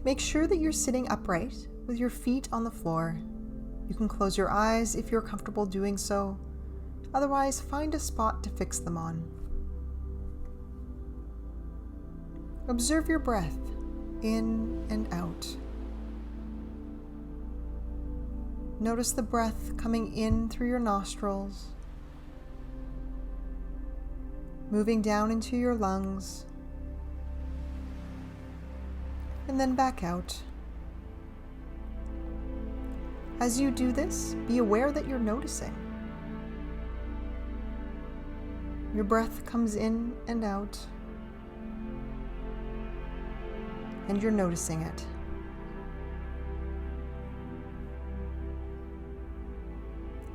Make sure that you're sitting upright with your feet on the floor. You can close your eyes if you're comfortable doing so. Otherwise, find a spot to fix them on. Observe your breath in and out. Notice the breath coming in through your nostrils, moving down into your lungs, and then back out. As you do this, be aware that you're noticing. Your breath comes in and out, and you're noticing it.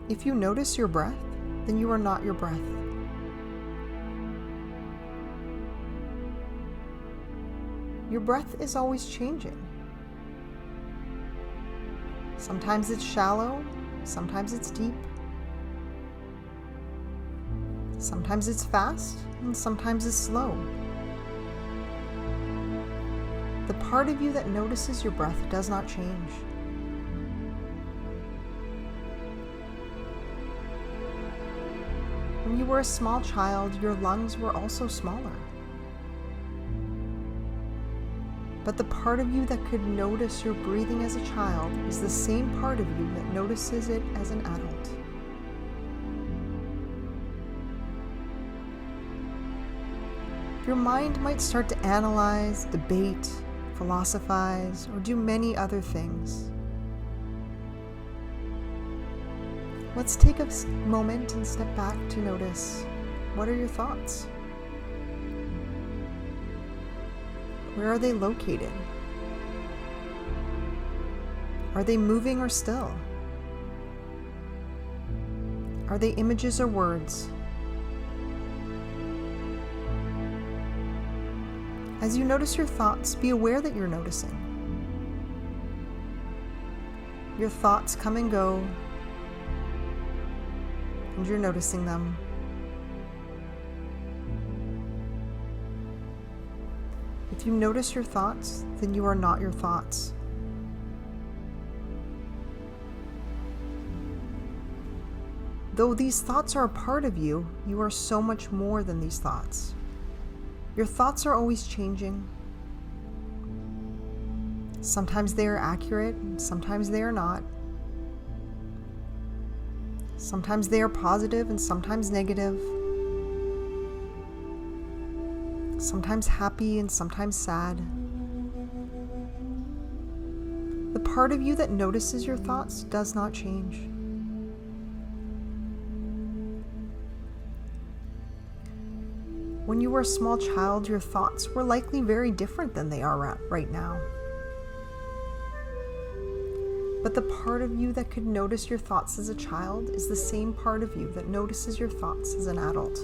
If you notice your breath, then you are not your breath. Your breath is always changing. Sometimes it's shallow, sometimes it's deep. Sometimes it's fast, and sometimes it's slow. The part of you that notices your breath does not change. When you were a small child, your lungs were also smaller. But the part of you that could notice your breathing as a child is the same part of you that notices it as an adult. Your mind might start to analyze, debate, philosophize, or do many other things. Let's take a moment and step back to notice, what are your thoughts? Where are they located? Are they moving or still? Are they images or words? As you notice your thoughts, be aware that you're noticing. Your thoughts come and go, and you're noticing them. If you notice your thoughts, then you are not your thoughts. Though these thoughts are a part of you, you are so much more than these thoughts. Your thoughts are always changing. Sometimes they are accurate, and sometimes they are not. Sometimes they are positive and sometimes negative. Sometimes happy and sometimes sad. The part of you that notices your thoughts does not change. When you were a small child, your thoughts were likely very different than they are right now. But the part of you that could notice your thoughts as a child is the same part of you that notices your thoughts as an adult.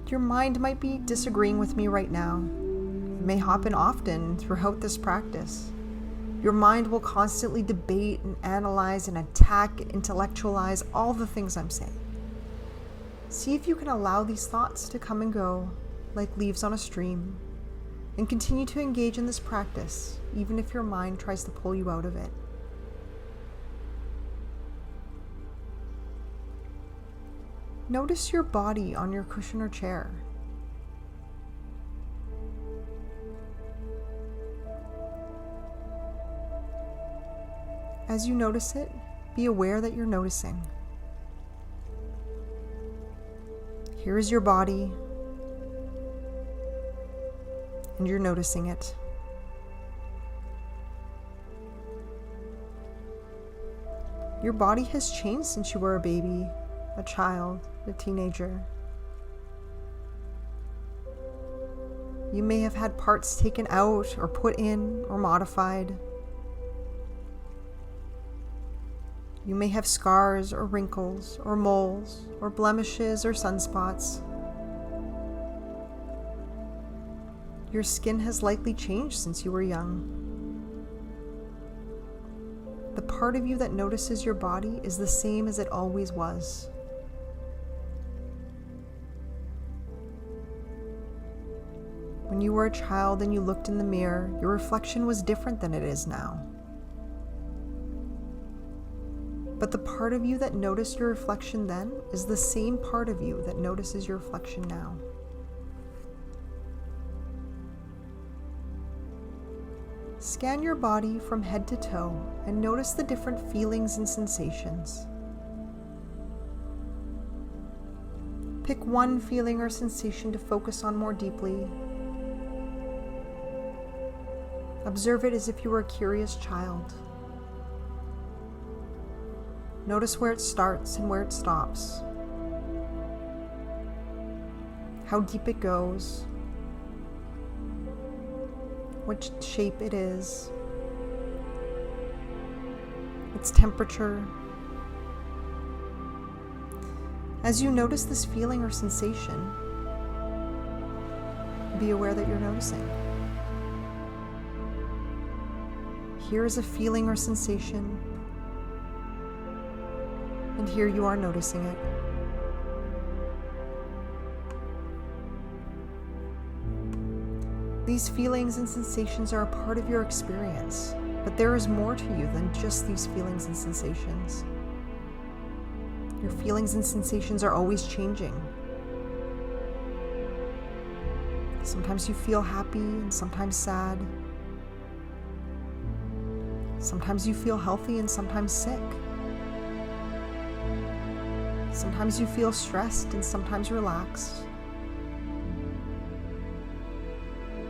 Your mind might be disagreeing with me right now. It may happen often throughout this practice. Your mind will constantly debate and analyze and attack and intellectualize all the things I'm saying. See if you can allow these thoughts to come and go like leaves on a stream, and continue to engage in this practice even if your mind tries to pull you out of it. Notice your body on your cushion or chair. As you notice it, be aware that you're noticing. Here is your body, and you're noticing it. Your body has changed since you were a baby, a child, a teenager. You may have had parts taken out or put in or modified. You may have scars or wrinkles or moles or blemishes or sunspots. Your skin has likely changed since you were young. The part of you that notices your body is the same as it always was. When you were a child and you looked in the mirror, your reflection was different than it is now. But the part of you that noticed your reflection then is the same part of you that notices your reflection now. Scan your body from head to toe and notice the different feelings and sensations. Pick one feeling or sensation to focus on more deeply. Observe it as if you were a curious child. Notice where it starts and where it stops, how deep it goes, which shape it is, its temperature. As you notice this feeling or sensation, be aware that you're noticing. Here is a feeling or sensation, and here you are noticing it. These feelings and sensations are a part of your experience, but there is more to you than just these feelings and sensations. Your feelings and sensations are always changing. Sometimes you feel happy and sometimes sad. Sometimes you feel healthy and sometimes sick. Sometimes you feel stressed and sometimes relaxed.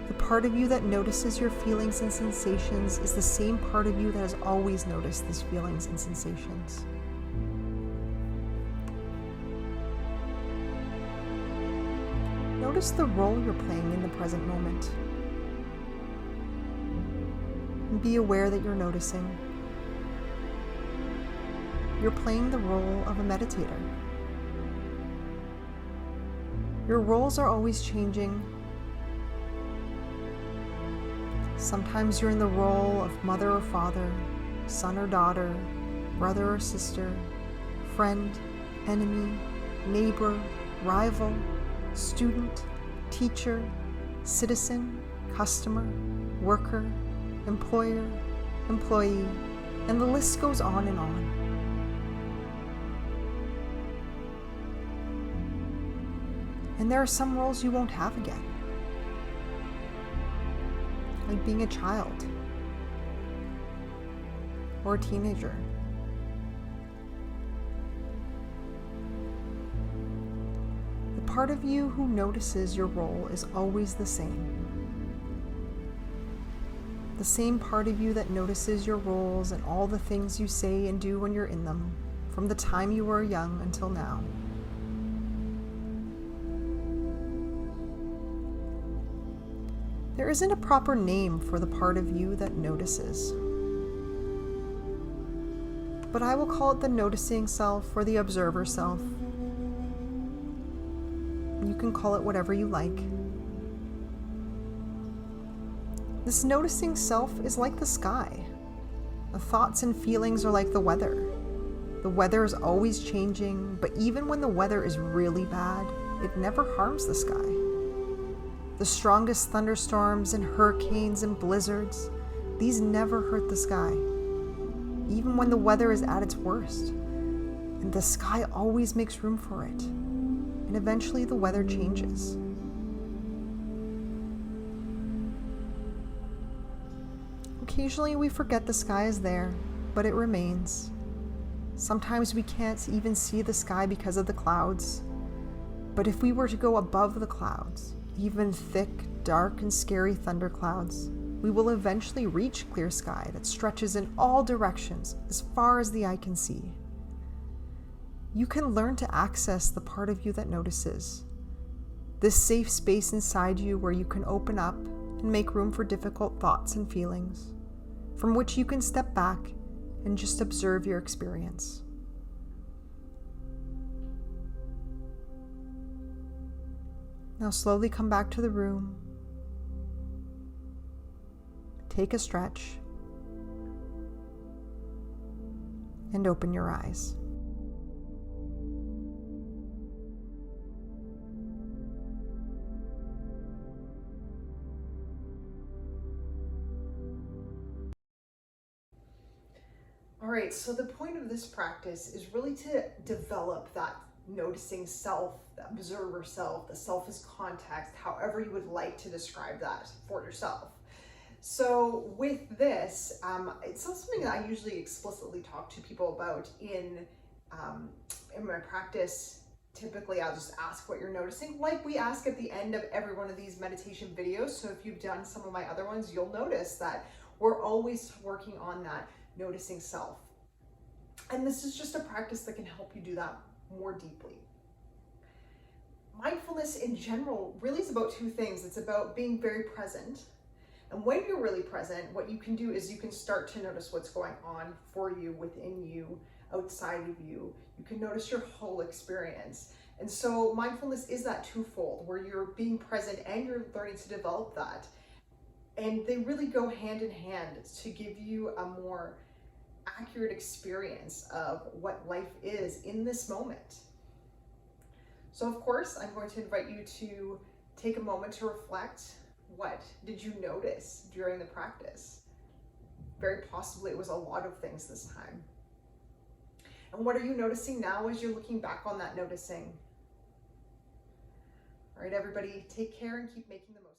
The part of you that notices your feelings and sensations is the same part of you that has always noticed these feelings and sensations. Notice the role you're playing in the present moment. And be aware that you're noticing. You're playing the role of a meditator. Your roles are always changing. Sometimes you're in the role of mother or father, son or daughter, brother or sister, friend, enemy, neighbor, rival, student, teacher, citizen, customer, worker, employer, employee, and the list goes on and on. And there are some roles you won't have again. Like being a child or a teenager. The part of you who notices your role is always the same. The same part of you that notices your roles and all the things you say and do when you're in them, from the time you were young until now. There isn't a proper name for the part of you that notices, but I will call it the noticing self or the observer self. You can call it whatever you like. This noticing self is like the sky. The thoughts and feelings are like the weather. The weather is always changing, but even when the weather is really bad, it never harms the sky. The strongest thunderstorms and hurricanes and blizzards, these never hurt the sky, even when the weather is at its worst. And the sky always makes room for it. And eventually the weather changes. Occasionally we forget the sky is there, but it remains. Sometimes we can't even see the sky because of the clouds. But if we were to go above the clouds, even thick, dark, and scary thunderclouds, we will eventually reach clear sky that stretches in all directions as far as the eye can see. You can learn to access the part of you that notices. This safe space inside you where you can open up and make room for difficult thoughts and feelings, from which you can step back and just observe your experience. Now slowly come back to the room. Take a stretch and open your eyes. All right, so the point of this practice is really to develop that noticing self, the observer self, the self as context, however you would like to describe that for yourself. So with this, it's not something that I usually explicitly talk to people about in my practice. Typically, I'll just ask what you're noticing, like we ask at the end of every one of these meditation videos. So if you've done some of my other ones, you'll notice that we're always working on that noticing self. And this is just a practice that can help you do that more deeply. Mindfulness in general really is about two things. It's about being very present. And when you're really present, what you can do is you can start to notice what's going on for you, within you, outside of you. You can notice your whole experience. And so mindfulness is that twofold, where you're being present and you're learning to develop that. And they really go hand in hand to give you a more accurate experience of what life is in this moment. So of course, I'm going to invite you to take a moment to reflect. What did you notice during the practice? Very possibly it was a lot of things this time. And what are you noticing now as you're looking back on that noticing? All right, everybody, take care and keep making the most.